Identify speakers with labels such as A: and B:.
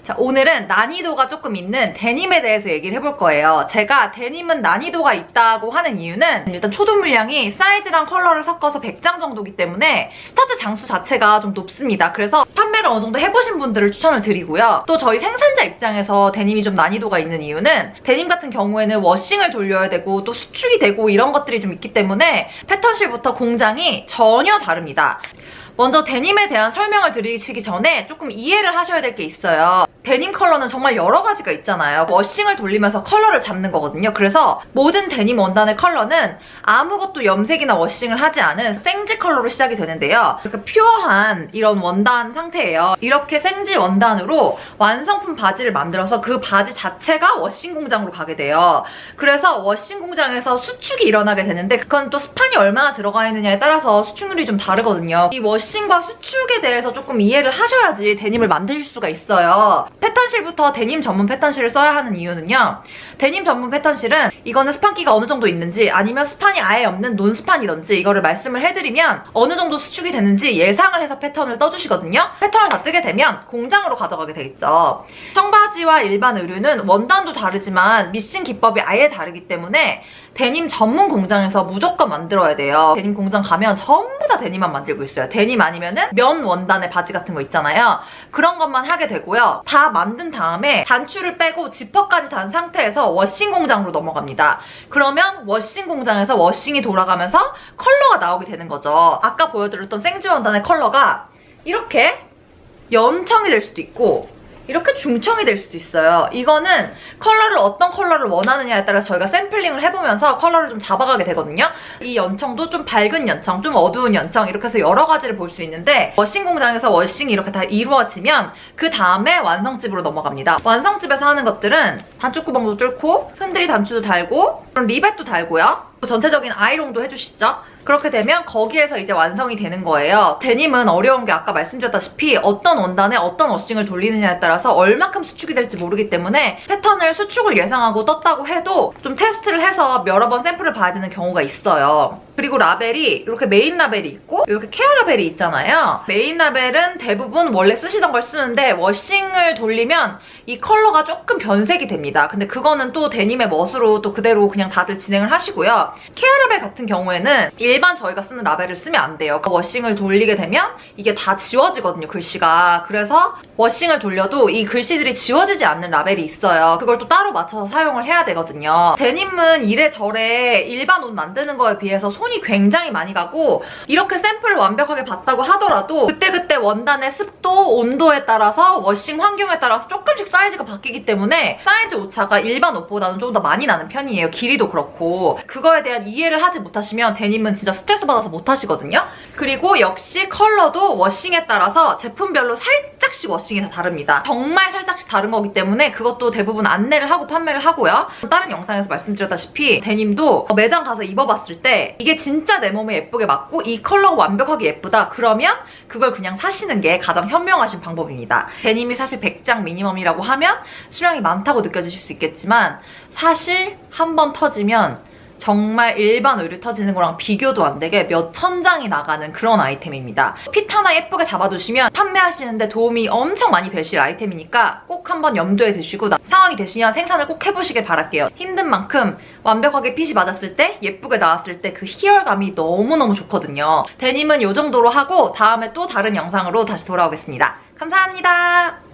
A: 자, 오늘은 난이도가 조금 있는 데님에 대해서 얘기를 해볼 거예요. 제가 데님은 난이도가 있다고 하는 이유는 일단 초도 물량이 사이즈랑 컬러를 섞어서 100장 정도기 때문에 스타트 장수 자체가 좀 높습니다. 그래서 판매를 어느 정도 해보신 분들을 추천을 드리고요. 또 저희 생산자 입장에서 데님이 좀 난이도가 있는 이유는 데님 같은 경우에는 워싱을 돌려야 되고 또 수축이 되고 이런 것들이 좀 있기 때문에 패턴실부터 공장이 전혀 다릅니다. 먼저 데님에 대한 설명을 드리시기 전에 조금 이해를 하셔야 될 게 있어요. 데님 컬러는 정말 여러 가지가 있잖아요. 워싱을 돌리면서 컬러를 잡는 거거든요. 그래서 모든 데님 원단의 컬러는 아무것도 염색이나 워싱을 하지 않은 생지 컬러로 시작이 되는데요. 이렇게 퓨어한 이런 원단 상태예요. 이렇게 생지 원단으로 완성품 바지를 만들어서 그 바지 자체가 워싱 공장으로 가게 돼요. 그래서 워싱 공장에서 수축이 일어나게 되는데 그건 또 스판이 얼마나 들어가 있느냐에 따라서 수축률이 좀 다르거든요. 이 워싱과 수축에 대해서 조금 이해를 하셔야지 데님을 만드실 수가 있어요. 패턴실부터 데님 전문 패턴실을 써야 하는 이유는요. 데님 전문 패턴실은 이거는 스판기가 어느 정도 있는지 아니면 스판이 아예 없는 논스판이던지 이거를 말씀을 해드리면 어느 정도 수축이 되는지 예상을 해서 패턴을 떠주시거든요. 패턴을 다 뜨게 되면 공장으로 가져가게 되겠죠. 청바지와 일반 의류는 원단도 다르지만 미싱 기법이 아예 다르기 때문에 데님 전문 공장에서 무조건 만들어야 돼요. 데님 공장 가면 전부 다 데님만 만들고 있어요. 데님 아니면은 면 원단의 바지 같은 거 있잖아요. 그런 것만 하게 되고요. 다 만든 다음에 단추를 빼고 지퍼까지 단 상태에서 워싱 공장으로 넘어갑니다. 그러면 워싱 공장에서 워싱이 돌아가면서 컬러가 나오게 되는 거죠. 아까 보여드렸던 생지 원단의 컬러가 이렇게 연청이 될 수도 있고 이렇게 중청이 될 수도 있어요. 이거는 어떤 컬러를 원하느냐에 따라 저희가 샘플링을 해보면서 컬러를 좀 잡아가게 되거든요. 이 연청도 좀 밝은 연청, 좀 어두운 연청 이렇게 해서 여러 가지를 볼 수 있는데 워싱 공장에서 워싱이 이렇게 다 이루어지면 그 다음에 완성집으로 넘어갑니다. 완성집에서 하는 것들은 단추구멍도 뚫고 흔들이 단추도 달고 그럼 리벳도 달고요. 전체적인 아이롱도 해주시죠. 그렇게 되면 거기에서 이제 완성이 되는 거예요. 데님은 어려운 게 아까 말씀드렸다시피 어떤 원단에 어떤 워싱을 돌리느냐에 따라서 얼마큼 수축이 될지 모르기 때문에 패턴을 수축을 예상하고 떴다고 해도 좀 테스트를 해서 여러 번 샘플을 봐야 되는 경우가 있어요. 그리고 라벨이 이렇게 메인 라벨이 있고 이렇게 케어 라벨이 있잖아요. 메인 라벨은 대부분 원래 쓰시던 걸 쓰는데 워싱을 돌리면 이 컬러가 조금 변색이 됩니다. 근데 그거는 또 데님의 멋으로 또 그대로 그냥 다들 진행을 하시고요. 케어 라벨 같은 경우에는 일반 저희가 쓰는 라벨을 쓰면 안 돼요. 워싱을 돌리게 되면 이게 다 지워지거든요, 글씨가. 그래서 워싱을 돌려도 이 글씨들이 지워지지 않는 라벨이 있어요. 그걸 또 따로 맞춰서 사용을 해야 되거든요. 데님은 이래저래 일반 옷 만드는 거에 비해서 손이 굉장히 많이 가고 이렇게 샘플을 완벽하게 봤다고 하더라도 그때그때 원단의 습도, 온도에 따라서 워싱 환경에 따라서 조금씩 사이즈가 바뀌기 때문에 사이즈 오차가 일반 옷보다는 좀 더 많이 나는 편이에요. 길이도 그렇고. 그거에 대한 이해를 하지 못하시면 데님은 진짜 스트레스 받아서 못 하시거든요. 그리고 역시 컬러도 워싱에 따라서 제품별로 살짝씩 워싱이 다 다릅니다. 정말 살짝씩 다른 거기 때문에 그것도 대부분 안내를 하고 판매를 하고요. 다른 영상에서 말씀드렸다시피 데님도 매장 가서 입어봤을 때 이게 진짜 내 몸에 예쁘게 맞고 이 컬러가 완벽하게 예쁘다 그러면 그걸 그냥 사시는 게 가장 현명하신 방법입니다. 데님이 사실 100장 미니멈이라고 하면 수량이 많다고 느껴지실 수 있겠지만 사실 한 번 터지면 정말 일반 의류 터지는 거랑 비교도 안 되게 몇 천 장이 나가는 그런 아이템입니다. 핏 하나 예쁘게 잡아두시면 판매하시는데 도움이 엄청 많이 되실 아이템이니까 꼭 한번 염두에 두시고 상황이 되시면 생산을 꼭 해보시길 바랄게요. 힘든 만큼 완벽하게 핏이 맞았을 때 예쁘게 나왔을 때 그 희열감이 너무너무 좋거든요. 데님은 이 정도로 하고 다음에 또 다른 영상으로 다시 돌아오겠습니다. 감사합니다.